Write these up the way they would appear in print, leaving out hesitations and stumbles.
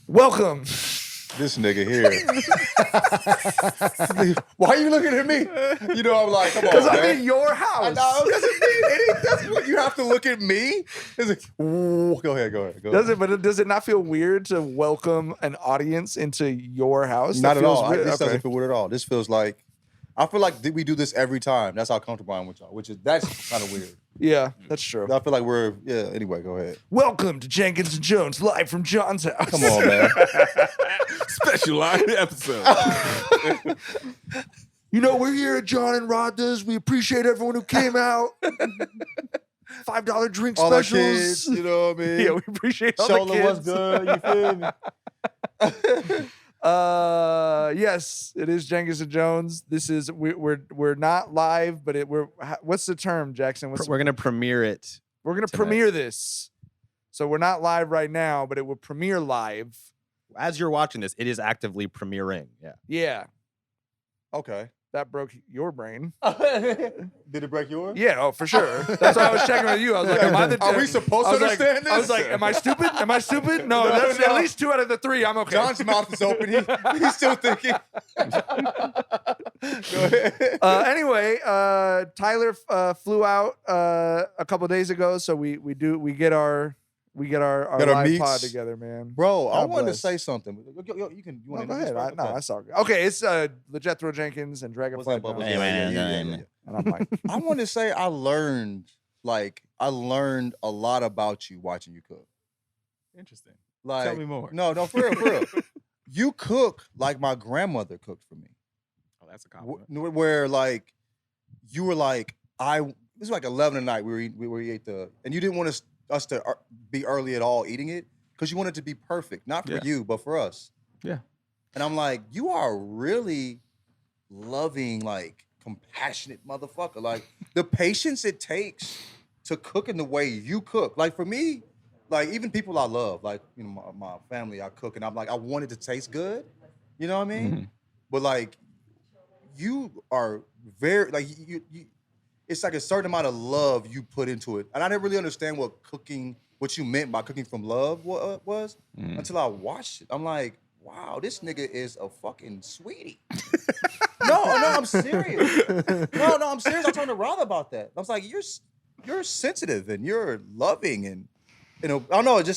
Welcome. This nigga here. Why are you looking at me? You know, I'm like, come on, Because man. I'm in your house. I know, that's what you have to look at me. It's like, ooh, go ahead. Does it not feel weird to welcome an audience into your house? Not at all. This This doesn't feel weird at all. This feels like, I feel like we do this every time. That's how comfortable I am with y'all, that's kind of weird. Yeah, that's true. I feel like anyway, go ahead. Welcome to Jenkins and Jonez, live from John's house. Come on, man. Special live episode. You know, we're here at John and Rhonda's. We appreciate everyone who came out. $5 drink All the specials. kids, you know what I mean? Yeah, we appreciate all the Shola, kids. what's good? You feel me? Yes, it is Jenkins and Jonez. This is we're not live, but what's the term, Jackson? We're gonna premiere it. We're gonna tonight. premiere this. So we're not live right now, but it will premiere live. As you're watching this, it is actively premiering. Yeah. Yeah, Okay. that broke your brain. Did it break yours? Yeah, oh, for sure. That's why I was checking with you. I was like, am I the Are we supposed to understand this? I was like, am I stupid? Am I stupid? No, that's no. at least 2 out of the 3. I'm okay. John's mouth is open. He's still thinking. Go ahead. Anyway, Tyler flew out a couple days ago, so we get our Got our live meets. pod together, man. Bro, I God wanted to bless. say something. You No, want go to ahead. I saw it. Okay, it's Jethro Jenkins and Dragonfly. What's that, Bubba? Jones. Yeah. And I'm like, I want to say I learned a lot about you watching you cook. Interesting. Like, Tell me more. No, for real. You cook like my grandmother cooked for me. Oh, that's a compliment. Where like you were like this was like 11 at night. We ate and you didn't want us to be early at all eating it because you wanted it to be perfect, not for you but for us. Yeah. And I'm like, you are really loving, like compassionate motherfucker. Like the patience it takes to cook in the way you cook. Like for me, like even people I love, like you know my family, I cook and I'm like I want it to taste good. You know what I mean? Mm-hmm. But like you are very like you it's like a certain amount of love you put into it. And I didn't really understand what you meant by cooking from love was until I watched it. I'm like, wow, this nigga is a fucking sweetie. No, I'm serious. No, I'm serious. I told Rhonda about that. I was like, you're sensitive and you're loving and you know, I don't know,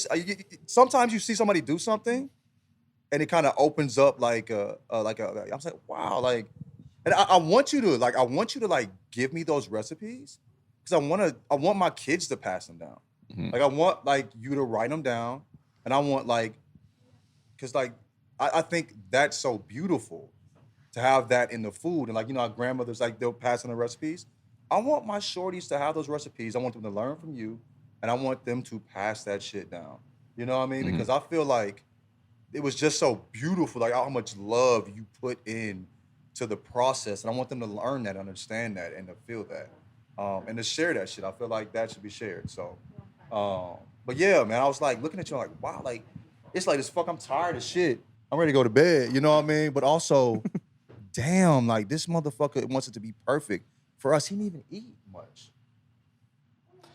sometimes you see somebody do something and it kind of opens up I was like, wow, like, and I want you to give me those recipes because I want my kids to pass them down. Mm-hmm. Like I want like you to write them down, and I want because I think that's so beautiful to have that in the food and like you know our grandmothers like they'll pass on the recipes. I want my shorties to have those recipes. I want them to learn from you, and I want them to pass that shit down. You know what I mean? Mm-hmm. Because I feel like it was just so beautiful, like how much love you put in to the process, and I want them to learn that, understand that, and to feel that, and to share that shit. I feel like that should be shared. So, but yeah, man, I was like looking at you like, wow, like it's like this fuck. I'm tired of shit. I'm ready to go to bed. You know what I mean? But also, damn, like this motherfucker wants it to be perfect. For us, he didn't even eat much.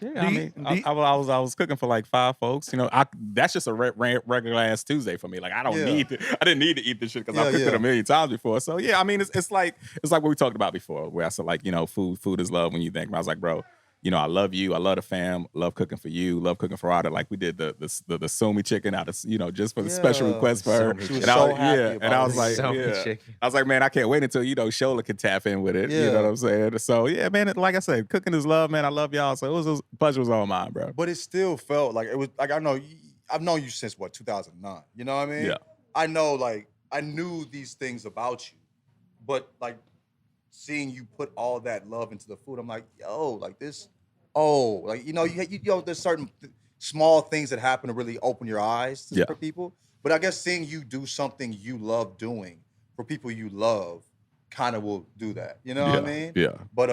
Yeah, I was cooking for like 5 folks. You know, that's just a regular ass Tuesday for me. Like I didn't need to eat this shit because I've cooked it a million times before. So yeah, I mean, it's like what we talked about before, where I said like, you know, food is love when you think. I was like, bro, you know, I love you, I love the fam, love cooking for you, love cooking for Rada. Like we did the sumi chicken out of, you know, just for the special request for her. She was so happy about and I was it. like, Chicken. I was like, man, I can't wait until, you know, Shola can tap in with it. You Yeah. know what I'm saying? So yeah, man, like I said, cooking is love, man. I love y'all. So pleasure was all mine, bro. But it still felt like it was like I've known you since 2009. You know what I mean? Yeah. I know, like I knew these things about you, but like seeing you put all that love into the food, I'm like, yo, like this. Oh, like you know, there's certain small things that happen to really open your eyes for people. But I guess seeing you do something you love doing for people you love kind of will do that. You know what I mean? Yeah. But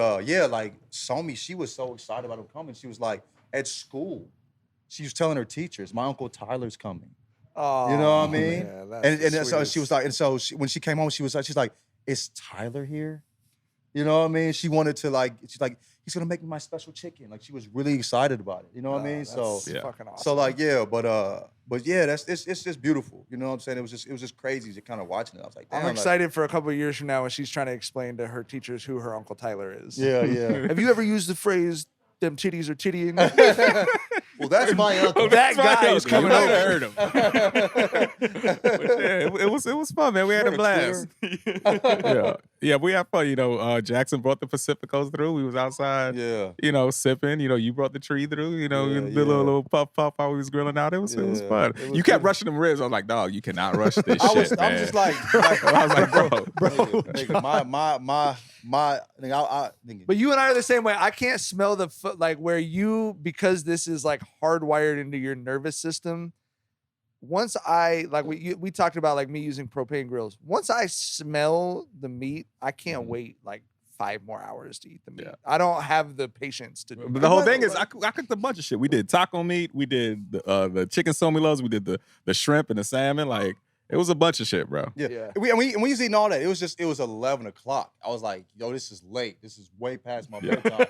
like Somi, she was so excited about him coming. She was like, at school, she was telling her teachers, my Uncle Tyler's coming. oh, You know what I mean? man, that's the And so she sweetest. was like, when she came home, she's like, is Tyler here? You know what I mean? She wanted to she's like, he's gonna make me my special chicken. Like she was really excited about it. You know what I mean? So fucking awesome. So like but yeah, it's just beautiful. You know what I'm saying? It was just crazy to kind of watching it. I was like, damn, I'm excited for a couple of years from now when she's trying to explain to her teachers who her Uncle Tyler is. Yeah. Have you ever used the phrase "them titties are tittying"? Well, that's my uncle. That guy is coming over. Heard him. It was fun, man. We had a blast. Yeah, we had fun. You know, Jackson brought the Pacificos through. We was outside. Sipping. You know, you brought the tree through. You know, did a little puff while we was grilling out. It was fun. You kept rushing them ribs. I was like, dog, you cannot rush this shit, man. I'm just like, I was like, bro. Nigga, nigga, But you and I are the same way. I can't smell the foot where you, because this is like hardwired into your nervous system. Once I we talked about me using propane grills. Once I smell the meat, I can't wait 5 more hours to eat the meat. I don't have the patience to do But the whole thing is I cooked a bunch of shit. We did taco meat, we did the chicken somilos, we did the shrimp and the salmon. It was a bunch of shit, bro. Yeah. We was eating all that. It was 11 o'clock. I was like, yo, this is late. This is way past my bedtime.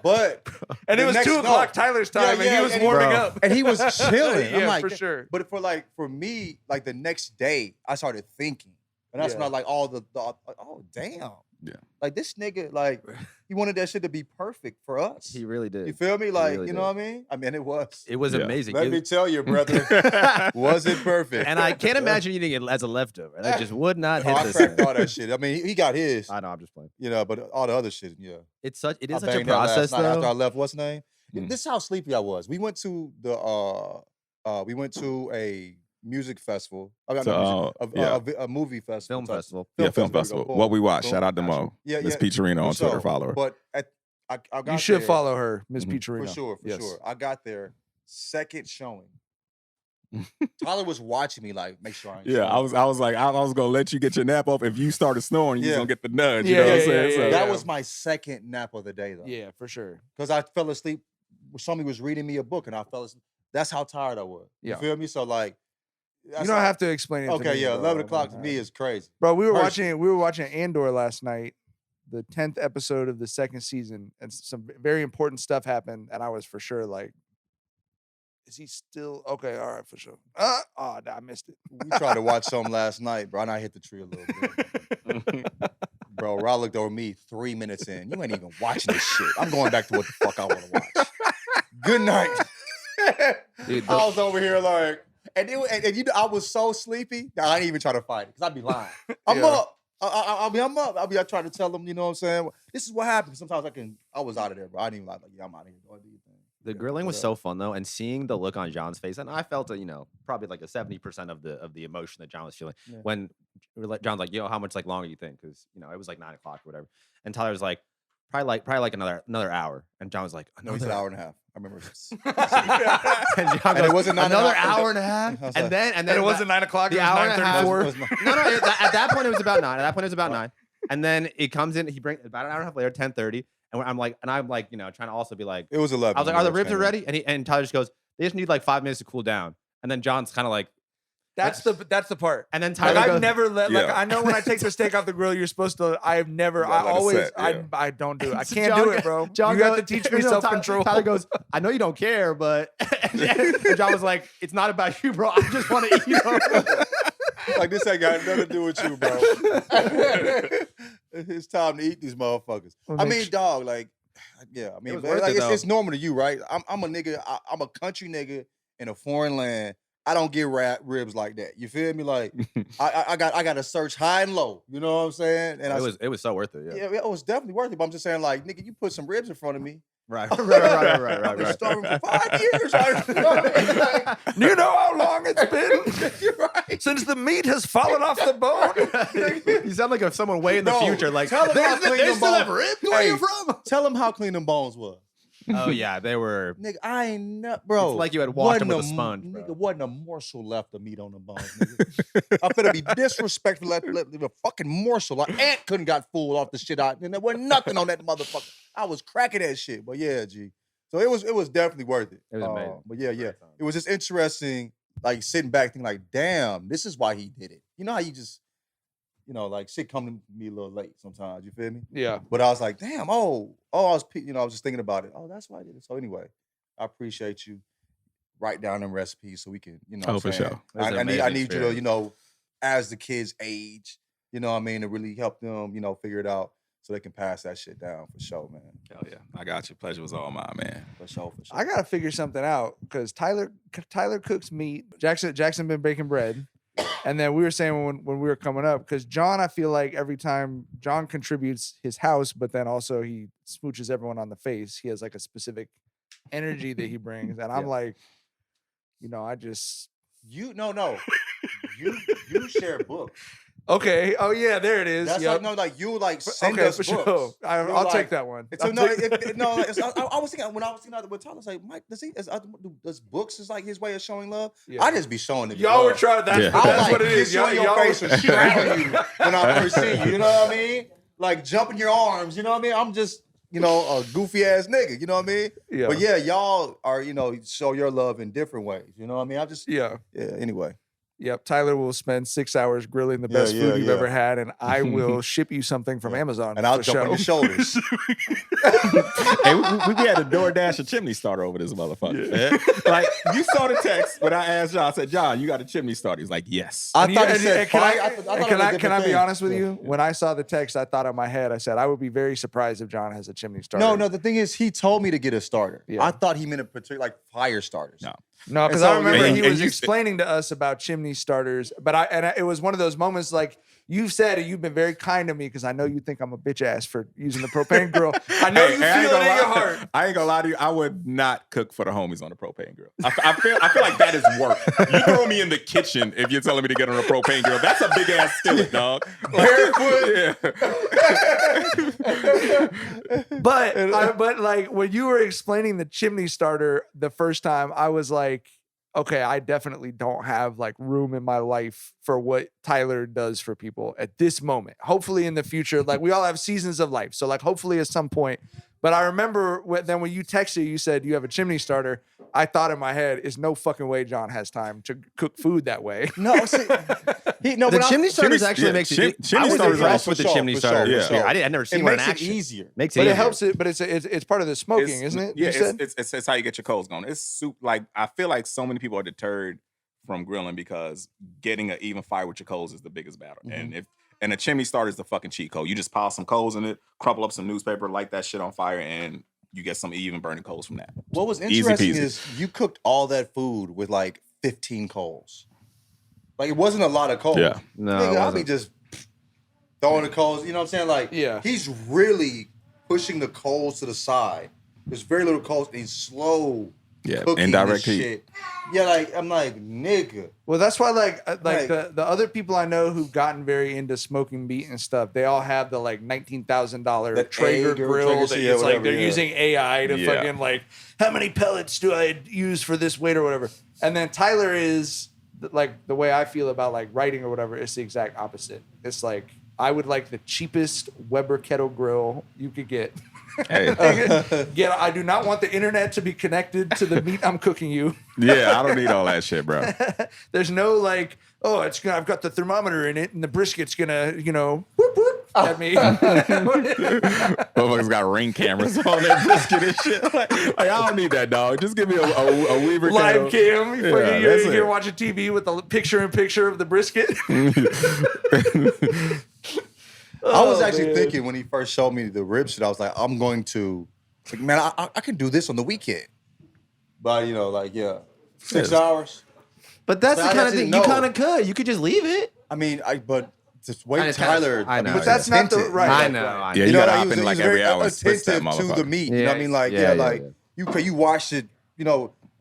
But and it was 2 o'clock Tyler's time, and he was warming up. And he was chilling. I'm like, for sure. But for me, the next day, I started thinking. And that's when I oh damn. Yeah. This nigga, he wanted that shit to be perfect for us. He really did. You feel me? Really you know what I mean? I mean, it was. It was amazing. Let me tell you, brother. Was it perfect? And I can't imagine eating it as a leftover. That just would not hit I cracked all that shit. I mean, he got his. I know, I'm just playing. You know, but all the other shit, yeah. It is such a banged that process, last night though. after I left, what's his name? This is how sleepy I was. We went to a music festival. A movie festival. Film festival. Film festival. What we watched. Shout out to Mo. Miss Peacherino on Twitter. Follow her. But I got you should there, follow her, Miss Peacherino. For sure. I got there, second showing. Tyler was watching me make sure I ain't showing. I was like, I was gonna let you get your nap off. If you started snoring, you was gonna get the nudge. You know what I'm saying? That was my second nap of the day, though. Yeah, for sure. Because I fell asleep. Somebody was reading me a book, and I fell asleep. That's how tired I was. You feel me? So you don't have to explain it. Okay, to me, yeah, bro. 11 o'clock to me is crazy. Bro, we were watching Andor last night, the 10th episode of the 2nd season, and some very important stuff happened, and I was for sure is he still okay? All right, for sure. I missed it. We tried to watch something last night, bro, and I hit the tree a little bit. Bro, Rod looked over me 3 minutes in. You ain't even watching this shit. I'm going back to what the fuck I want to watch. Good night. Dude, I was over here and I was so sleepy that I didn't even try to fight it because I'd be lying. I'm up. I'm up. I try to tell them, you know what I'm saying? This is what happens. Sometimes I was out of there, bro. I didn't even I'm out of here. Go do your thing. The grilling was so fun though, and seeing the look on John's face, and I felt probably a 70% of the emotion that John was feeling when John's like, "Yo, how much longer do you think?" Because it was 9 o'clock or whatever, and Tyler's like, probably another hour, and John was like, "No, he said hour and a half." I remember this. And John goes, it wasn't another hour and a half, and then it wasn't 9 o'clock. The it was hour and a half. 9:34. No. At that point, it was about 9. At that point, it was about 9, and then it comes in. He brings about an hour and a half later, 10:30. And I'm like, trying to also be like, it was 11. I was like, are the ribs ready? And Tyler just goes, they just need 5 minutes to cool down. And then John's kind of like, that's the part. And then Tyler goes, I've never let I know when I take the steak off the grill, you're supposed to. I don't do it. I can't do it, bro. John, you have to teach me self-control. Tyler goes, I know you don't care, but and John was like, it's not about you, bro. I just want to eat them. This ain't got nothing to do with you, bro. It's time to eat these motherfuckers. I mean, dog, it's normal to you, right? I'm a nigga. I'm a country nigga in a foreign land. I don't get ribs like that. You feel me? I got to search high and low. You know what I'm saying? And it was so worth it. Yeah, it was definitely worth it. But I'm just saying, nigga, you put some ribs in front of me. Right. I've been starving for 5 years. You know how long it's been You're right. since the meat has fallen off the bone. You sound like someone way in the future. Tell them how clean them bones. Ribs? Where are you from? Tell them how clean them bones was. Oh yeah, they were. Nigga, I ain't not, bro. It's like you had washed them with a sponge, bro. Nigga, wasn't a morsel left of meat on the bones, nigga. I better be disrespectful. Let a fucking morsel. An ant couldn't got fooled off the shit out, and there wasn't nothing on that motherfucker. I was cracking that shit, but yeah, G. So it was definitely worth it. It was amazing. But yeah, it was just interesting, sitting back thinking damn, this is why he did it. You know how you just. like shit come to me a little late sometimes. You feel me? Yeah. But I was like, damn, I was just thinking about it. Oh, that's why I did it. So anyway, I appreciate you. Write down them recipes so we can, for sure. I need you to, as the kids age, to really help them, figure it out so they can pass that shit down for sure, man. Hell yeah. I got you. Pleasure was all mine, man. For sure. I gotta figure something out because Tyler cooks meat. Jackson been baking bread. And then we were saying when we were coming up, because John, I feel like every time John contributes his house, but then also he smooches everyone on the face. He has like a specific energy that he brings. And I'm like, I just you share books. Okay. Oh yeah, there it is. That's you send us books. Sure. I'll take that one. I was thinking when I was thinking with Tyler, I was like, Mike, does books is like his way of showing love? Yeah. I just be showing it. Y'all were trying. That's what it is. Y'all your face and straddle you when I first see you. You know what I mean? Like jump in your arms. You know what I mean? I'm just a goofy ass nigga. You know what I mean? Yeah. But yeah, y'all are show your love in different ways. You know what I mean? Anyway. Yep, Tyler will spend 6 hours grilling the best food you've ever had, and I will ship you something from Amazon. And I'll jump on your shoulders. Hey, we had a DoorDash a chimney starter over this motherfucker. Yeah. Like, you saw the text when I asked John, I said, John, you got a chimney starter? He's like, yes. I thought he said, can I be honest with you? When I saw the text, I thought in my head, I said, I would be very surprised if John has a chimney starter. No, the thing is, he told me to get a starter. Yeah. I thought he meant a particular, like fire starters. No, because I remember he was explaining to us about chimney starters, but it was one of those moments like you've said, you've been very kind to me because I know you think I'm a bitch ass for using the propane grill. I know you feel it in your heart. I ain't gonna lie to you. I would not cook for the homies on the propane grill. I feel like that is work. You throw me in the kitchen if you're telling me to get on a propane grill. That's a big ass skillet, dog. But like when you were explaining the chimney starter the first time, I was like, okay, I definitely don't have like room in my life for what Tyler does for people at this moment. Hopefully in the future, like we all have seasons of life. So like hopefully at some point, but I remember when you texted, you said you have a chimney starter. I thought in my head, is no fucking way John has time to cook food that way. No, see, the chimney starters actually makes it. I was impressed with the chimney starter. Yeah, I'd never seen one in action. It makes it easier. But it helps it. But it's part of the smoking, isn't it? Yeah, it's how you get your coals going. It's soup. Like I feel like so many people are deterred from grilling because getting an even fire with your coals is the biggest battle. Mm-hmm. And a chimney starter is the fucking cheat code. You just pile some coals in it, crumple up some newspaper, light that shit on fire, and you get some even burning coals from that. What was interesting is you cooked all that food with like 15 coals. Like it wasn't a lot of coals. Yeah. No, I'll be just throwing the coals. You know what I'm saying? Like, he's really pushing the coals to the side. There's very little coals. He's slow. Yeah, cooking indirect this heat. Shit. Yeah, like I'm like nigga. Well, that's why like the other people I know who've gotten very into smoking meat and stuff, they all have the like $19,000 Traeger grill that it's like they're using AI to fucking like how many pellets do I use for this weight or whatever. And then Tyler is like the way I feel about like writing or whatever. It's the exact opposite. It's like I would like the cheapest Weber kettle grill you could get. Hey. I do not want the internet to be connected to the meat I'm cooking you. Yeah, I don't need all that shit, bro. There's no like, I've got the thermometer in it and the brisket's gonna, whoop whoop at me. Motherfuckers got Ring cameras on that brisket and shit. Like, I don't need that, dog. Just give me a Weaver live cam. You're here watching TV with the picture of the brisket. I was actually thinking when he first showed me the rib shit, I was like, I'm going to, like, man, I can do this on the weekend. But, 6 hours. But that's the kind of thing you kind of could. You could just leave it. I mean, but just wait Tyler. I know. But that's not the right. I know. Yeah, you gotta hop in like every hour. Attentive to the meat. You know what I mean? Like, you watched it,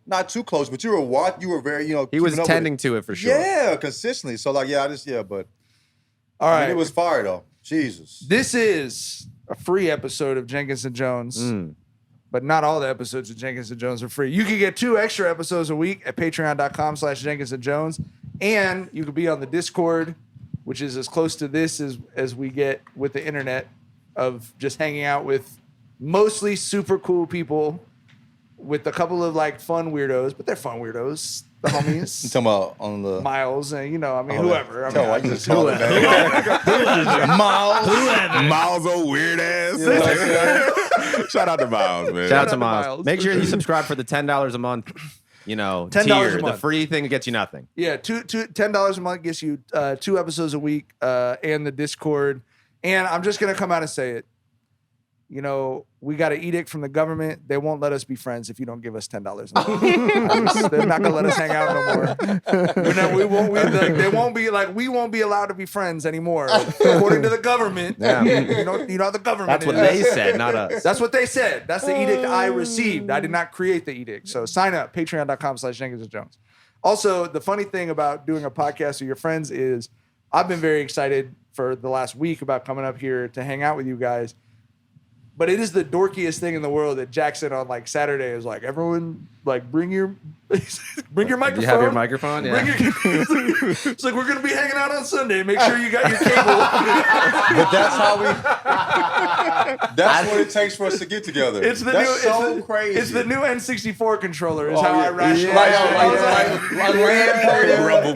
not too close, but you were very, he was tending to it for sure. Yeah, consistently. So like, but. All right. It was fire though. Jesus. This is a free episode of Jenkins and Jonez, but not all the episodes of Jenkins and Jonez are free. You can get 2 extra episodes a week at patreon.com/Jenkins and Jonez, and you can be on the Discord, which is as close to this as we get with the internet of just hanging out with mostly super cool people with a couple of like fun weirdos, but they're fun weirdos. the homies. You talking about on the Miles and whoever. I I mean, just call it that. Miles, old weird ass. Shout out to Miles, man. Shout out to Miles. Make sure you subscribe for the $10 a month. $10 tier. a month. The free thing gets you nothing. Yeah, $10 a month gets you 2 episodes a week and the Discord. And I'm just gonna come out and say it. We got an edict from the government. They won't let us be friends if you don't give us $10 a month. They're not gonna let us hang out no more. We won't be allowed to be friends anymore, according to the government. Yeah. You know how the government. That's what they said, not us. That's what they said. That's the edict I received. I did not create the edict. So sign up, patreon.com/Jenkins and Jonez. Also, the funny thing about doing a podcast with your friends is I've been very excited for the last week about coming up here to hang out with you guys. But it is the dorkiest thing in the world that Jackson on like Saturday is like, everyone like bring your microphone. You have your microphone? Yeah. It's like, we're going to be hanging out on Sunday. Make sure you got your cable. But that's what it takes for us to get together. It's the crazy. It's the new N64 controller is how I rationalize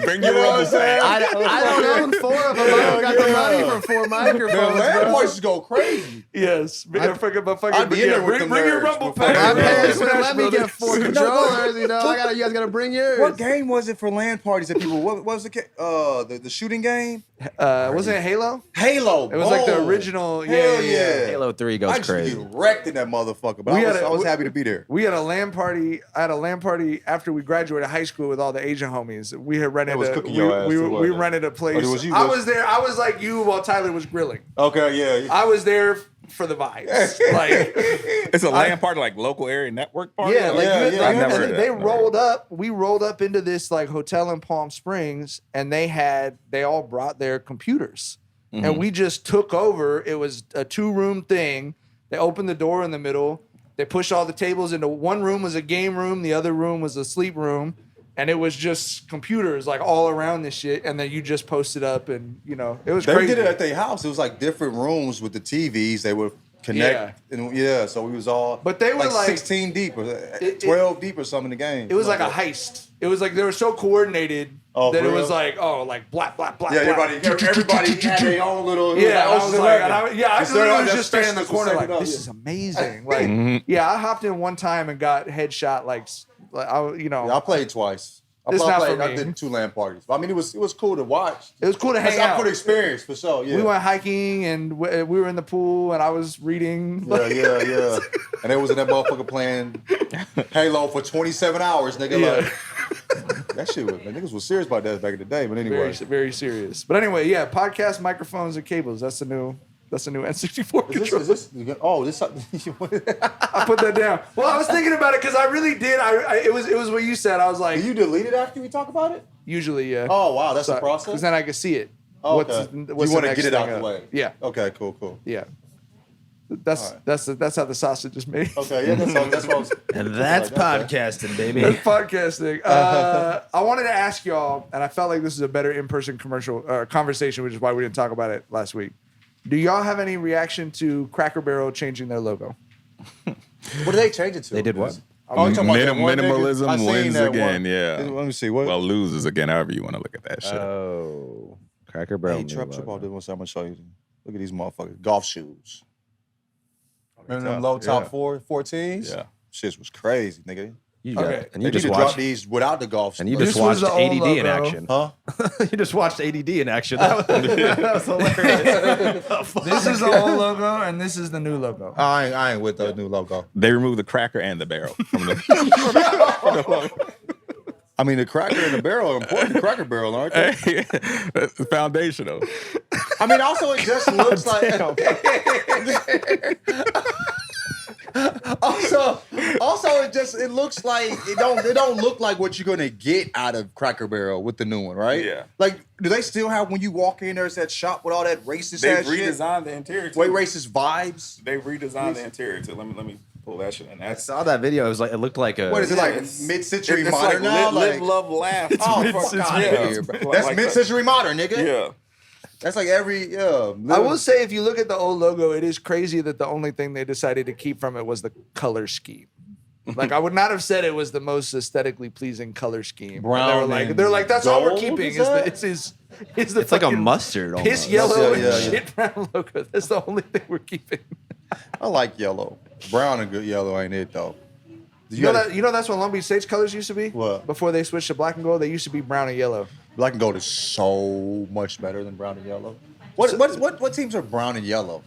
Bring your rumble pack. I don't own 4 of them. I don't got the money for 4 microphones. Man, voices go crazy. Yes. I'd be in there with bring your nerds rumble before pack. I My parents wouldn't let me get 4 controllers. You guys gotta bring yours. What game was it for LAN parties that people? What was the shooting game? Wasn't it Halo? Halo. It was like the original. Hell yeah. Halo 3 goes I used crazy. to get wrecked in that motherfucker, but I was happy to be there. We had a LAN party. I had a LAN party after we graduated high school with all the Asian homies. We had rented we rented a place. was you? I was there. I was like you while Tyler was grilling. Okay, yeah. I was there for the vibes. Like It's a LAN party, like local area network party. yeah, like yeah, you- I've never heard of they that. rolled up. We rolled up into this like hotel in Palm Springs, and they all brought their computers, and we just took over. It was a 2-room thing. They opened the door in the middle. They pushed all the tables into one room was a game room, the other room was a sleep room, and it was just computers like all around this shit. And then you just posted up, and it was They crazy. did it at their house. It was like different rooms with the TVs. They would connect. So we was all. But they were like 16 deep or 12 deep or something in the game. It was like a heist. It was like they were so coordinated Oh, that for it was real? like black. Yeah, everybody had their own little. Yeah, I was like, I literally was just standing standing in the corner like, this is amazing. Like, yeah, I hopped in one time and got headshot. I played twice. I It's not for me. I did 2 LAN parties. I mean, it was cool to watch. It was cool to hang That's a out. good experience for sure. Yeah. We went hiking and we were in the pool and I was reading. Yeah. And they was in that motherfucker playing Halo for 27 hours, nigga. Yeah. Like, that shit was, man, niggas was serious about that back in the day. But anyway. Very, very serious. But anyway, yeah, podcast, microphones, and cables. That's the new N64 controller. This I put that down. Well, I was thinking about it because I really did. It was what you said. I was like, Do you delete it after we talk about it? usually, yeah. Oh, wow. That's the process? Because then I can see it. Oh, okay. What's You the want to next get it thing out the up. way. Yeah. Okay, cool. Yeah. That's how the sausage is made. Okay, yeah, that's what I was. And that's Okay. podcasting, baby. That's podcasting. I wanted to ask y'all, and I felt like this is a better in-person conversation, which is why we didn't talk about it last week. Do y'all have any reaction to Cracker Barrel changing their logo? What did they change it to? They did what? Oh, you talking about that one nigga? I Minimalism seen wins that again, one. yeah. Let me see. What? Well, loses again, however you want to look at that shit. Oh, Cracker Barrel. Hey, trip all this one. I'm gonna show you. Look at these motherfuckers. Golf shoes. Remember them low top 14s? Yeah. Shit was crazy, nigga. You Okay. got, and They you need just to drop watched. these without the golf. And you shoes. just This was watched the old ADD in logo. action. Huh? You just watched ADD in action. That was hilarious. This is the old logo, and this is the new logo. I ain't with the new logo. They removed the cracker and the barrel from the. I mean, the cracker and the barrel are important. Cracker barrel, aren't they? That's foundational. I mean, also it just looks like. Also, it looks like it don't look like what you're gonna get out of Cracker Barrel with the new one, right? Yeah. Like, do they still have when you walk in there's that shop with all that racist They ass shit? redesigned the interior. Too. Wait, racist vibes. They redesigned the interior too. Let me pull that shit. And I that's saw that video. It looked like a. What is it like? it's- Mid-century it's modern like now? live, love, laugh. Oh, fuck mid-century. outta Yeah. here, bro. Like- That's like mid-century modern, nigga. Yeah. That's like every I will say, if you look at the old logo, it is crazy that the only thing they decided to keep from it was the color scheme. Like I would not have said it was the most aesthetically pleasing color scheme. Brown. They're like that's all we're gold, keeping. is that? It's the It's like a fucking mustard piss almost. yellow Yeah, and shit brown logo. That's the only thing we're keeping. I like yellow. Brown and good yellow ain't it though. You know that's what Long Beach Stage colors used to be? What? Before they switched to black and gold, they used to be brown and yellow. Black and gold is so much better than brown and yellow. What teams are brown and yellow?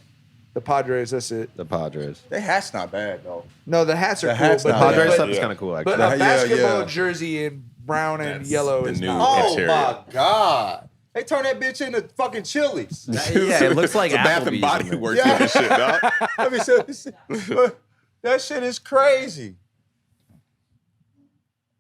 The Padres, that's it. The Padres. Their hat's not bad though. No, the hats are The cool. hat's but not Padres bad. stuff is kind of cool, actually. But a Yeah, basketball yeah. jersey in brown and That's yellow the is new- not. Oh Interior. my god! They turn that bitch into fucking Chili's. Yeah, it looks like it's a Bath and Applebee's Body in there. Works Yeah. looking shit, dog. Let me show you. That shit is crazy.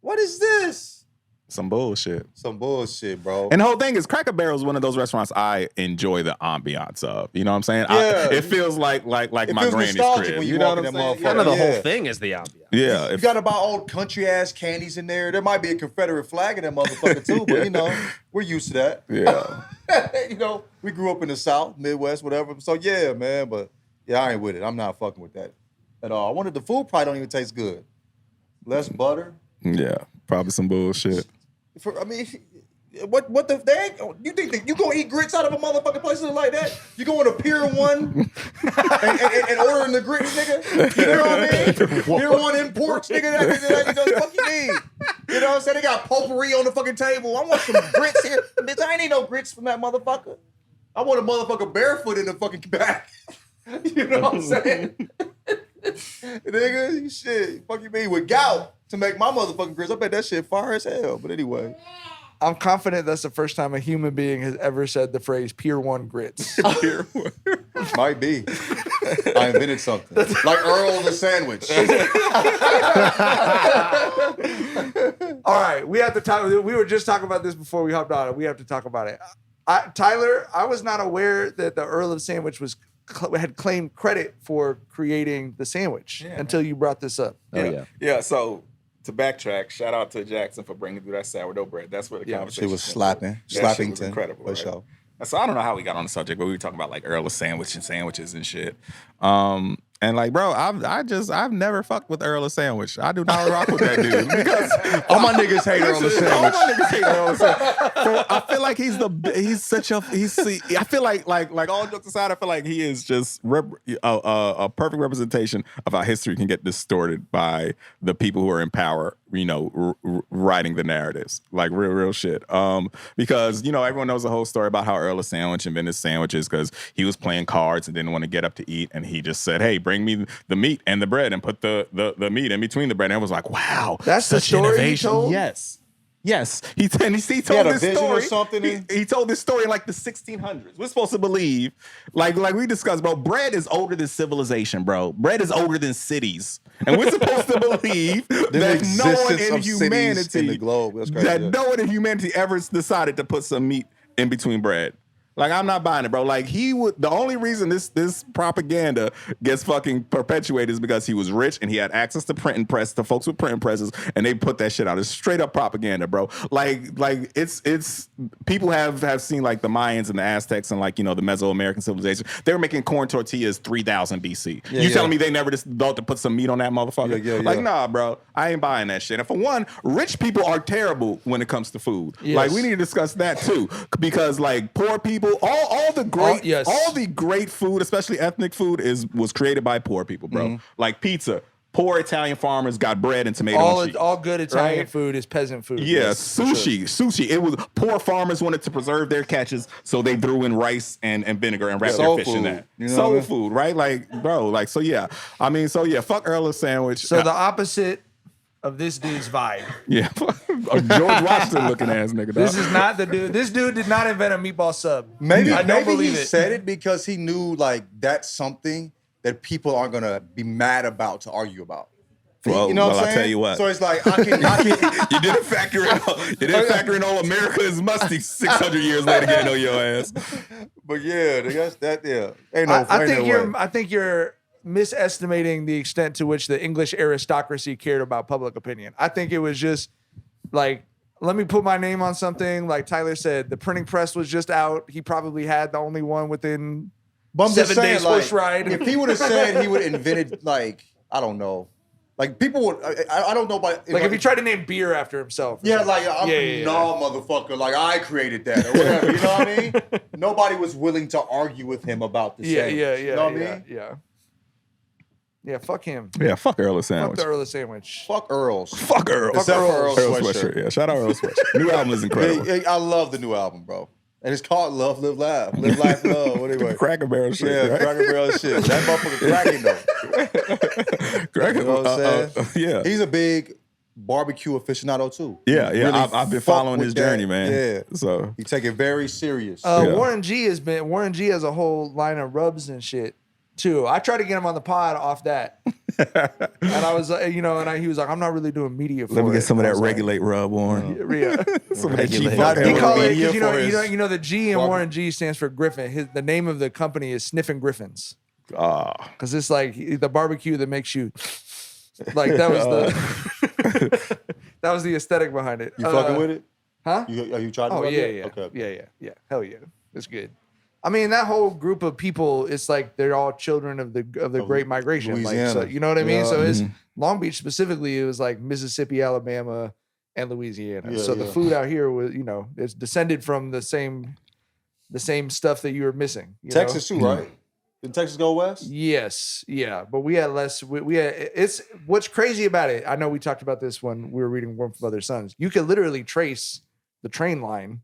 What is this? Some bullshit. Some bullshit, bro. And the whole thing is Cracker Barrel is one of those restaurants I enjoy the ambiance of. You know what I'm saying? Yeah. It feels like my feels granny's nostalgic crib. when you You know walk what in I'm that saying? motherfucker. Kind of the Yeah. whole thing is the ambiance. Yeah. You got to buy old country ass candies in there. There might be a Confederate flag in that motherfucker too, but you know, we're used to that. Yeah. You know, we grew up in the South, Midwest, whatever. So yeah, man, but yeah, I ain't with it. I'm not fucking with that at all. I wanted the food probably don't even taste good. Less butter. Yeah. Probably some bullshit. I mean, what the they ain't, you think that you gonna eat grits out of a motherfucking place like that? You going to Pier 1 and ordering the grits, nigga? You know what I mean? Pier 1 imports, nigga. That fuck you need. You know what I'm saying? They got potpourri on the fucking table. I want some grits here. Bitch, I ain't need no grits from that motherfucker. I want a motherfucker barefoot in the fucking back. You know what I'm saying? Nigga, shit. Fuck you mean with gout to make my motherfucking grits. I bet that shit fire as hell. But anyway. I'm confident that's the first time a human being has ever said the phrase Pier 1 grits. Might be. I invented something. Like Earl the sandwich. All right, we have to talk. We were just talking about this before we hopped on it. We have to talk about it. Tyler, I was not aware that the Earl of Sandwich had claimed credit for creating the sandwich until you brought this up. Yeah. So to backtrack, shout out to Jackson for bringing through that sourdough bread. That's where the conversation She was came slapping. from. That shit was Slappington. incredible. For Right? sure. So I don't know how we got on the subject, but we were talking about like Earl of Sandwich and sandwiches and shit. And like, bro, I've never fucked with Earl of Sandwich. I do not rock with that dude because All my niggas hate Earl the all sandwich. my niggas hate Earl of Sandwich. Bro, I feel like I feel like all jokes aside, I feel like he is just a perfect representation of how history can get distorted by the people who are in power, you know, writing the narratives, like real shit. Because, you know, everyone knows the whole story about how Earl of Sandwich invented sandwiches because he was playing cards and didn't want to get up to eat. And he just said, hey, bring me the meat and the bread and put the meat in between the bread. And I was like, wow, That's the such story he innovation. told? Yes. He told had a this vision or story. something? He told this story in like the 1600s. We're supposed to believe, like we discussed, bro, bread is older than civilization, bro. Bread is older than cities. And we're supposed to believe that no one in humanity, in the globe. That's crazy. that no one in humanity ever decided to put some meat in between bread. Like, I'm not buying it, bro. Like, the only reason this propaganda gets fucking perpetuated is because he was rich and he had access to printing press, to folks with printing presses, and they put that shit out. It's straight up propaganda, bro. Like it's people have seen like the Mayans and the Aztecs and like, you know, the Mesoamerican civilization. They were making corn tortillas 3000 BC. You telling me they never just thought to put some meat on that motherfucker? Yeah. Like, nah, bro. I ain't buying that shit. And for one, rich people are terrible when it comes to food. Yes. Like, we need to discuss that too, because like poor people, all the great food, especially ethnic food, was created by poor people, bro. Like pizza, poor Italian farmers got bread and tomato and cheese. All good Italian Right? food is peasant food. Yeah, Yes, for sure. sushi. It was poor farmers wanted to preserve their catches, so they threw in rice and vinegar and wrapped their Soul fish in food, that. you know Soul what I mean? food, right? Like, bro, like, so yeah. I mean, so yeah, fuck Earl of Sandwich. So the opposite of this dude's vibe. yeah, a George Washington looking ass nigga. Dog. This is not the dude. This dude did not invent a meatball sub. Maybe I don't believe he it. said it because he knew like that's something that people aren't gonna be mad about to argue about. Well, you know what I'm I'll saying? tell you what. So it's like I can You didn't factor in all America is musty 600 years later getting on your ass. but yeah, that's that yeah. Ain't no I think you're misestimating the extent to which the English aristocracy cared about public opinion. I think it was just like, let me put my name on something. Like Tyler said, the printing press was just out. He probably had the only one within But I'm just 7 saying, days like, horse ride. if he would have said he would have invented like, I don't know, Like people would, I don't know about like if he tried to name beer after himself. Yeah, like I'm no motherfucker, like I created that or whatever. You know what I mean? Nobody was willing to argue with him about the sandwich. You know what I mean? Yeah. Yeah, fuck him. Yeah, fuck Earl's sandwich. Fuck the Earl's sandwich. Fuck Earl's. Fuck Earl's. Except for Earl's sweatshirt. Yeah, shout out Earl's sweatshirt. New album is incredible. I love the new album, bro. And it's called Love, Live, Laugh. Live, Life, Love. Anyway. Cracker Barrel shit. Yeah, right? Cracker Barrel shit. That motherfucker cracking though. Cracker, You know what I'm saying? yeah. He's a big barbecue aficionado too. Yeah, He yeah. really I've been fuck following with his that. journey, man. Yeah. So He take it very serious. Warren G has a whole line of rubs and shit too. I tried to get him on the pod off that. And I was, he was like, I'm not really doing media for it. let me get some of And I that was like, regulate rub on. Yeah. Some of that cheap Regulate. fuck Not He rub. call it, media 'cause for his the G in barber- Warren G stands for Griffin. The name of the company is Sniffing Griffins. Because it's like the barbecue that makes you, like that was the aesthetic behind it. You fucking with it? Huh? Are you trying to? Oh rub yeah, it? yeah, Okay. yeah. Hell yeah, it's good. I mean, that whole group of people, it's like they're all children of the Great Migration. Like, so, Louisiana. you know what I mean? Yeah. So it's Long Beach specifically. It was like Mississippi, Alabama, and Louisiana. Yeah, so the yeah. food out here was, it's descended from the same stuff that you were missing. You Texas know? too, right? Did Texas go west? Yes, yeah, but we had less. We had it's what's crazy about it. I know we talked about this when we were reading Warmth of Other Suns. You could literally trace the train line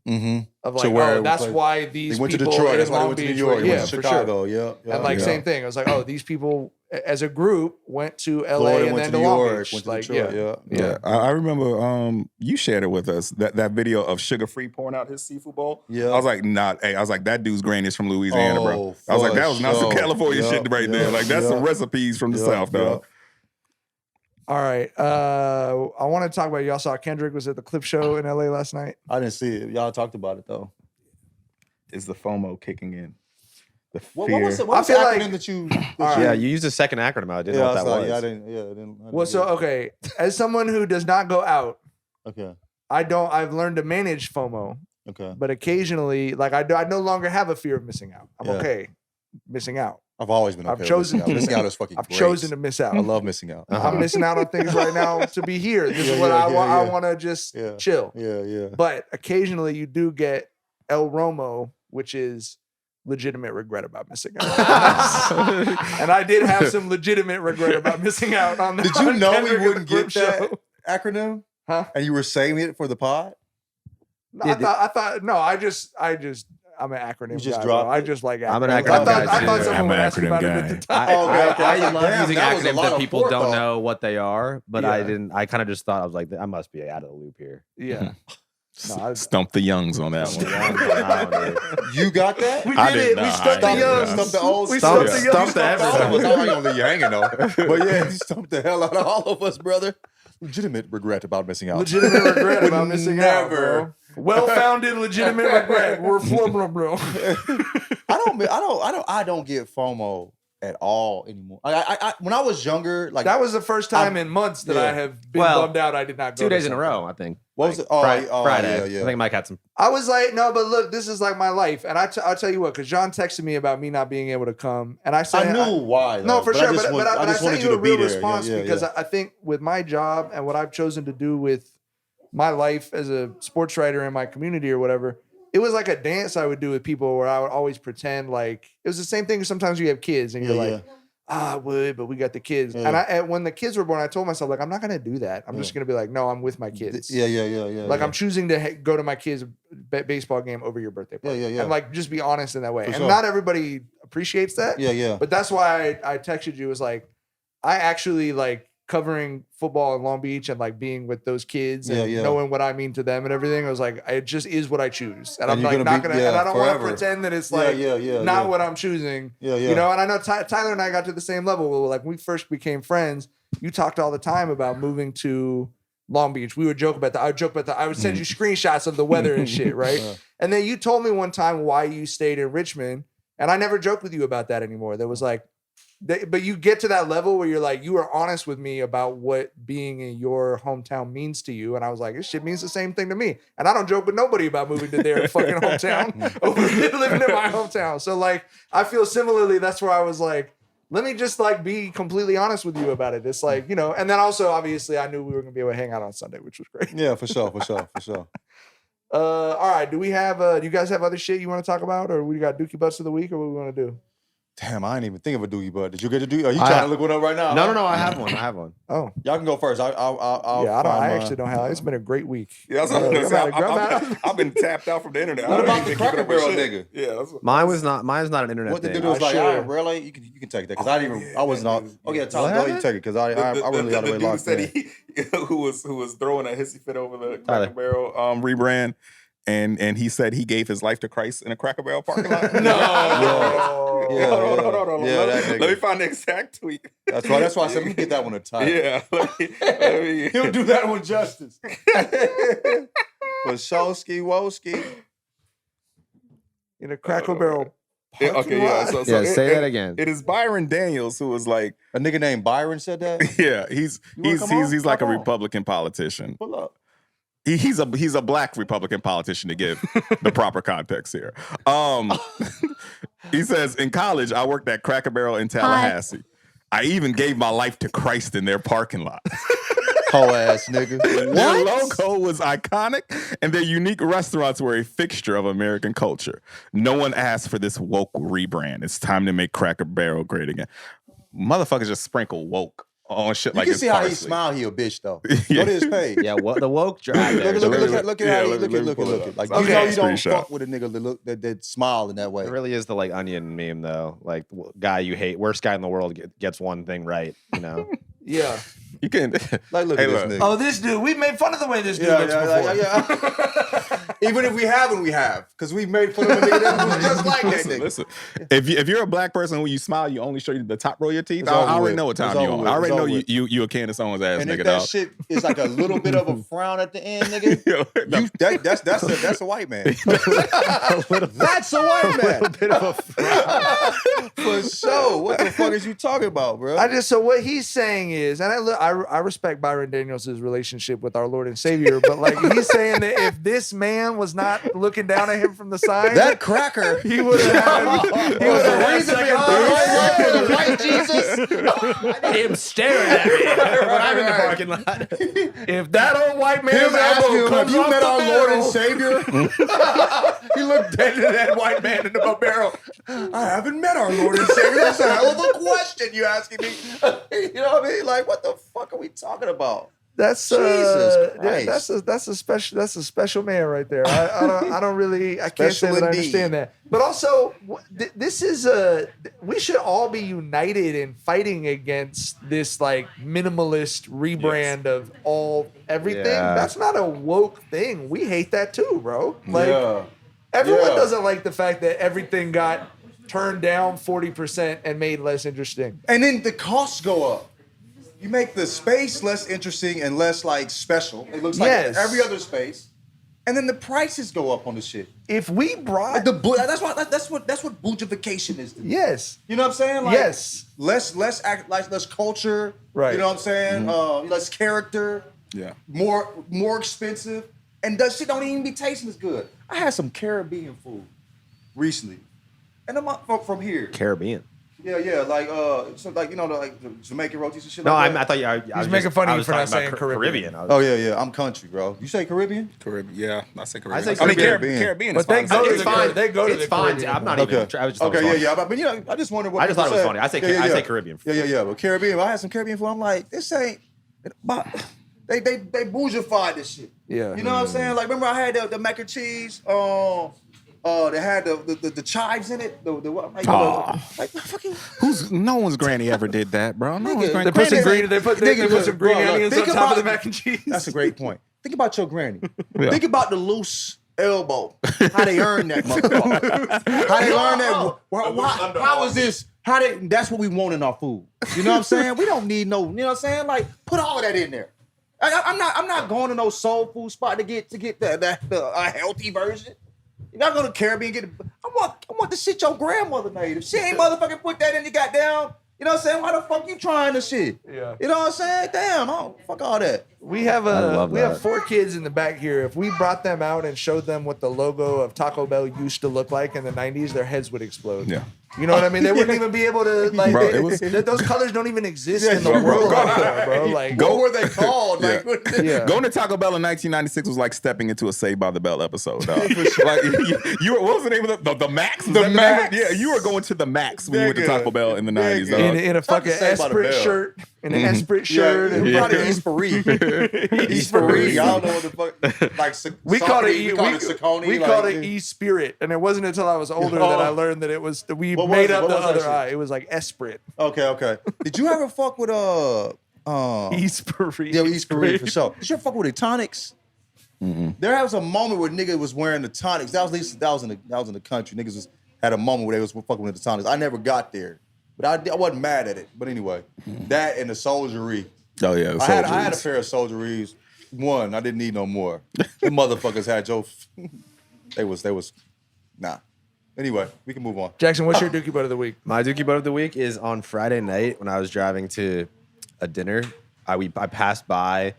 of like, To where it that's was like- why these They went to people Detroit. in That's why they Long went to New Beach York. were- They went to for sure. Chicago. Yeah. And like same thing. I was like, oh, these people as a group went to LA Florida and went then to to New Long York. Beach. Went to Like, Detroit. Yeah, I remember you shared it with us that video of Sugar Free pouring out his seafood bowl. Yeah. I was like, that dude's granny is from Louisiana, bro. Oh, I was like, for that was not some sure. California Yeah, shit right there. yeah, Like that's some yeah. recipes from the Yeah, South, dog. All right. I want to talk about, y'all saw Kendrick was at the Clip Show in LA last night. I didn't see it. Y'all talked about it though. Is the FOMO kicking in? The fear. What was the I feel acronym like- that you? Yeah, you used a second acronym. I didn't know what that was. I didn't. Well, so okay, as someone who does not go out, Okay. I've learned to manage FOMO, Okay. but occasionally, like I no longer have a fear of missing out. I'm Yeah. okay missing out. I've always been okay. I've with chosen missing out. to. Missing out is fucking I've great. chosen to miss out. I love missing out. I'm missing out on things right now to be here. This Yeah, is what yeah, I yeah. want to just Yeah. chill. Yeah. But occasionally you do get El Romo, which is legitimate regret about missing out. And I did have some legitimate regret about missing out on that. Did you know we Kendrick at the wouldn't Clip get that Show. acronym? Huh? And you were saying it for the pod? No, Yeah, I thought no, I'm an acronym You just guy. dropped bro. I it? just like I'm an acronyms. acronym guy, I too. thought someone I'm would an ask me acronym about it guy. at the time. I love Damn, using that was a acronyms lot that of people don't forethought. know what they are, but I Yeah. didn't. I kind of just thought I was like, I must be out of the loop here. Yeah. No, Stump the youngs on that one. You got that? we I did did it. We not. stumped I the did youngs. not. Stumped the old We stuff. stumped the Stumped youngs. the All of us. I ain't gonna hanging though. But yeah, you stumped the hell out of all of us, brother. Legitimate regret about missing out. Legitimate regret about missing out, never. bro. Well-founded, legitimate regret. We're bro. I don't get FOMO at all anymore. I when I was younger, like That was the first time in months that yeah. I have been Well, bummed out I did not go 2 to days in a something. row, I think. what was it? Oh, Friday. yeah. I think Mike had some. I was like, no, but look, this is like my life. And I'll tell you what, because John texted me about me not being able to come. And I said, I knew why. Though, No, for sure. I just But I just sent wanted you a to be real there. response because I think with my job and what I've chosen to do with my life as a sports writer in my community or whatever, it was like a dance I would do with people where I would always pretend like it was the same thing as sometimes you have kids and you're like, I would, but we got the kids. Yeah. And when the kids were born, I told myself, like, I'm not going to do that. I'm just going to be like, no, I'm with my kids. Yeah. Like, I'm choosing to go to my kids' baseball game over your birthday party. Yeah. And, like, just be honest in that way. For And sure. not everybody appreciates that. Yeah. But that's why I texted you, was like, I actually, like, covering football in Long Beach and, like, being with those kids and knowing what I mean to them and everything. I was like, it just is what I choose. And I'm, like, not going to, and I don't want to pretend that it's, like, not what I'm choosing. Yeah. You know, and I know Tyler and I got to the same level. Like, when we first became friends, you talked all the time about moving to Long Beach. We would joke about that. I would send you screenshots of the weather and shit, right? And then you told me one time why you stayed in Richmond, and I never joked with you about that anymore. That was like, but you get to that level where you're like, you are honest with me about what being in your hometown means to you. And I was like, this shit means the same thing to me. And I don't joke with nobody about moving to their fucking hometown over living in my hometown. So, like, I feel similarly, that's where I was like, let me just like be completely honest with you about it. It's like, you know, and then also obviously I knew we were gonna be able to hang out on Sunday, which was great. Yeah, for sure. All right. Do we have do you guys have other shit you want to talk about, or we got Dookie Butts of the week, or what we want to do? Damn, I ain't even think of a Dookie Butt. Did you get a Dookie? Are you trying to look one up right now? No. I have one. Oh, Y'all can go first. I actually don't have. It's been a great week. Yeah, that's what I'm gonna say. I've been tapped out from the internet. What about the Cracker Barrel nigga? Yeah, mine's not an internet what the thing. dude was like, really? You can take that because I didn't even. I wasn't all. Oh yeah, Tom, go ahead and take it because I really got away locked in. Who was throwing a hissy fit over the Cracker Barrel rebrand. And he said he gave his life to Christ in a Cracker Barrel parking lot. No. Hold on. Yeah, let me find the exact tweet. That's why I said, let me get that one a tie. Yeah. He'll do that one justice. For Showski Woski. In a Cracker Barrel. So say that again. It is Byron Daniels who was like a nigga named Byron said that. Yeah, he's like a Republican politician. Pull up. He's a black Republican politician to give the proper context here. He says, in college, I worked at Cracker Barrel in Tallahassee. I even gave my life to Christ in their parking lot. Hoe ass nigga. Their logo was iconic, and their unique restaurants were a fixture of American culture. No one asked for this woke rebrand. It's time to make Cracker Barrel great again. Motherfuckers just sprinkle woke on shit like it's You can see parsley. how he smile. He a bitch though. Go to his page. Yeah, what the woke drive. Look at it. Like you know you don't fuck with a nigga that smile in that way. It really is the like onion meme though. Like guy you hate, worst guy in the world gets one thing right. You know. Yeah. You can like look at this nigga. Oh, this dude. We made fun of the way this dude looks before. Yeah. Even if we haven't, we have. Because we made fun of a nigga that was just like that nigga. Listen. If you're a black person when you smile, you only show you the top row of your teeth. I already know what time you on. I already know you a Candace Owens ass and nigga, if dog. that shit is like a little bit of a frown at the end, nigga. That's a white man. That's a white man. A little bit of a frown. For sure. What the fuck is you talking about, bro? So what he's saying is, and I respect Byron Daniels' relationship with our Lord and Savior, but like he's saying that if this man was not looking down at him from the side, that cracker, he would have the reason behind the white Jesus. Him staring at me when I'm in the parking lot. If that old white man have you met our Lord and Savior? He looked dead at that white man in the barrel. I haven't met our Lord and Savior. That's a hell of a question you asking me. You know what I mean? Like, what the fuck are we talking about? That's Jesus Christ. That's a special man right there. I can't say that I understand that. But also, this is we should all be united in fighting against this like minimalist rebrand of everything. Yeah. That's not a woke thing. We hate that too, bro. Like everyone doesn't like the fact that everything got turned down 40% and made less interesting. And then the costs go up. You make the space less interesting and less like special. It looks like every other space, and then the prices go up on the shit. If we brought that's what bougification is. To me. Yes, you know what I'm saying? Like, yes, less culture. Right. You know what I'm saying? Less character. Yeah. More expensive, and that shit don't even be tasting as good. I had some Caribbean food recently, and I'm from here. Caribbean. Yeah, like you know, the Jamaican rotis and shit. No, like that. I thought you. I was making fun of you was for not talking saying about Caribbean. Oh yeah, I'm country, bro. You say Caribbean? Caribbean, yeah, I say Caribbean. I say Caribbean. Caribbean But is they fine. go to It's the fine. They go to It's the fine. Caribbean. I'm not Okay. even. I was just But you know, I just wondered what. I just thought it was said. funny. I say Caribbean. Yeah. But Caribbean, I had some Caribbean food. I'm like, this ain't. They bougified this shit. Yeah. You know what I'm saying? Like, remember I had the mac and cheese. They had the chives in it. Like fucking. No one's granny ever did that, bro. No one's granny. They put some green. They put some green onions on top of the mac and cheese. That's a great point. Think about your granny. Think about the loose elbow. How they earned that motherfucker. How they learned that. How was this? That's what we want in our food. You know what I'm saying? We don't need no. You know what I'm saying? Like, put all of that in there. I'm not going to no soul food spot to get the healthy version. You're not going to Caribbean I want the shit your grandmother made. If she ain't motherfucking put that in the goddamn, you know what I'm saying? Why the fuck you trying this shit? Yeah. You know what I'm saying? Damn, fuck all that. We have 4 kids in the back here. If we brought them out and showed them what the logo of Taco Bell used to look like in the 90s, their heads would explode. Yeah. You know what I mean? They wouldn't even be able to like. Bro, those colors don't even exist in the world anymore, bro. Like, What were they called? Like, Going to Taco Bell in 1996 was like stepping into a Saved by the Bell episode. Like you were, what was the name of the Max? The Max. Yeah, you were going to the Max when you went to Taco Bell in the 90s. Dog. In a fucking Esprit shirt. In an Esprit shirt. We called it Esprit. Esprit. I don't know what the fuck. Like, we called it Saucony. We called it E-Spirit. And it wasn't until I was older that I learned that it was, we made up the other I. It was like Esprit. Okay. Did you ever fuck with Esprit? Yeah, Esprit for sure. Did you ever fuck with the Tonics? Mm-hmm. There was a moment where niggas was wearing the Tonics. That was in the country. Niggas had a moment where they was fucking with the Tonics. I never got there, but I wasn't mad at it. But anyway, that and the soldiery. Oh yeah, I had a pair of soldieries. One, I didn't need no more. The motherfuckers had Joe. They was nah. Anyway, we can move on. Jackson, what's your Dookie Butt of the week? My Dookie Butt of the week is on Friday night when I was driving to a dinner. I passed by.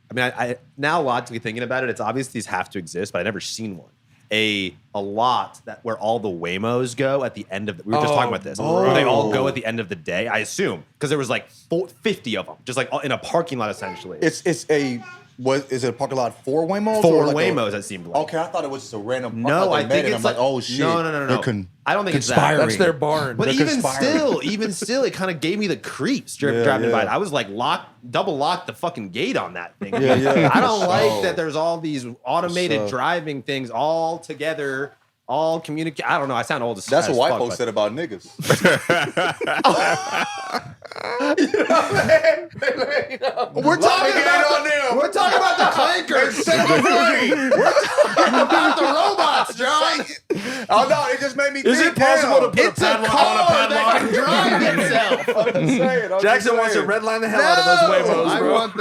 I mean, I now logically thinking about it, it's obvious these have to exist, but I've never seen one. A lot where all the Waymos go at the end of we were just talking about this. Where they all go at the end of the day, I assume, because there was like 50 of them, just like in a parking lot essentially. Is it a parking lot for Waymos? For Waymos, it seemed like. Okay, I thought it was just a random. No, I think it's like, oh shit. No. I don't think it's that. That's their barn. But even still, it kind of gave me the creeps driving by. I was like double locked the fucking gate on that thing. Yeah. I don't like that there's all these automated driving things all together, all communicate. I don't know. I sound old as That's what white fuck, folks said about niggas. We're talking about the clankers. We're talking about the robots, John. Oh no, it just made me think. Is it possible to put It's a car that can drive itself. Jackson wants to redline the hell out of those Waymos, bro.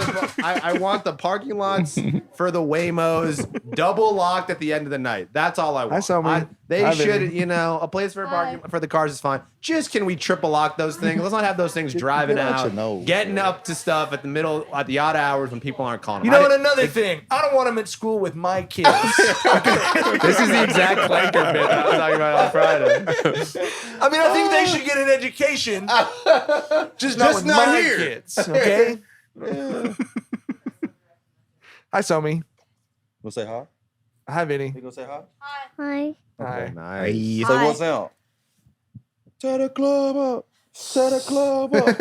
I want the parking lots for the Waymos double locked at the end of the night. That's all I want. I saw me. They should, a place for parking for the cars is fine. Just can we triple lock those things? Let's not have those things driving out, getting up to stuff at the odd hours when people aren't calling. You know what? Another thing, I don't want them at school with my kids. This is the exact clanker bit that I was talking about on Friday. I mean, I think they should get an education, just not with my here. kids. Okay. Hi, Somi. Wanna say hi? Hi, Vinny. You gonna say hi? Hi. Hi. Nice. Say what's out? Set the club up. Set the club up.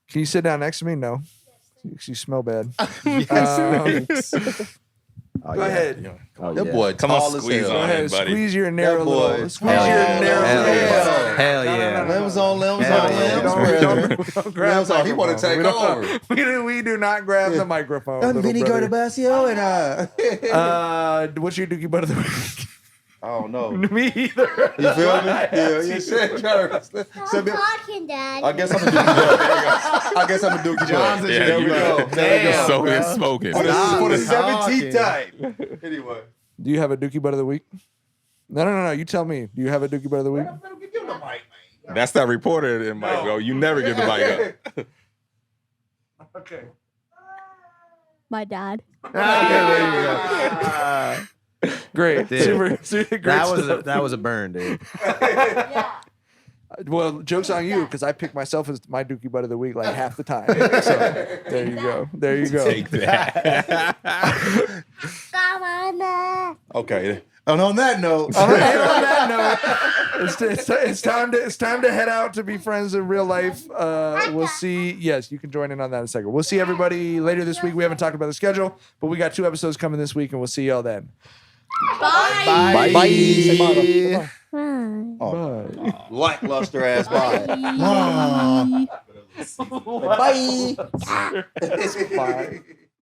Can you sit down next to me? No. You smell bad. Go ahead. That boy, come on, tall as squeeze hell. Go on ahead. it, buddy. Squeeze your narrow little. Squeeze your yeah. narrow little. Hell yeah. Limbs on limbs Hell on yeah. limbs. Don't grab Limbs on. He want to take over. We do not grab the microphone. I'm little Vinny brother. Gardabacio and What's your Dookie Butt of the week? I don't know. Me either. You feel me? Yeah, you said Stop talking, Dad. I guess I'm a Dookie Butt. I guess I'm a Dookie Butt. Yeah, we go. Damn, so bro. it's smoking. For the Stop 17th talking. time. Anyway. Do you have a Dookie Butt of the week? No. You tell me. Do you have a Dookie Butt of the week? Give him the mic, man. That's that reporter in Mike, bro. You never give the mic up. Okay. My dad. Great. Dude, Super great stuff. that was a burn, dude. Yeah. Well, joke's on you because I pick myself as my Dookie Butt of the week like half the time. So there you go. There you go. Take that. Come on, Dad. Okay. And on that note, It's time to head out to be friends in real life. We'll see. Yes, you can join in on that in a second. We'll see everybody later this week. We haven't talked about the schedule, but we got 2 episodes coming this week, and we'll see y'all then. Bye. bye. Say bye. Bye. Bye. Lackluster ass bye. Bye. Bye. Bye.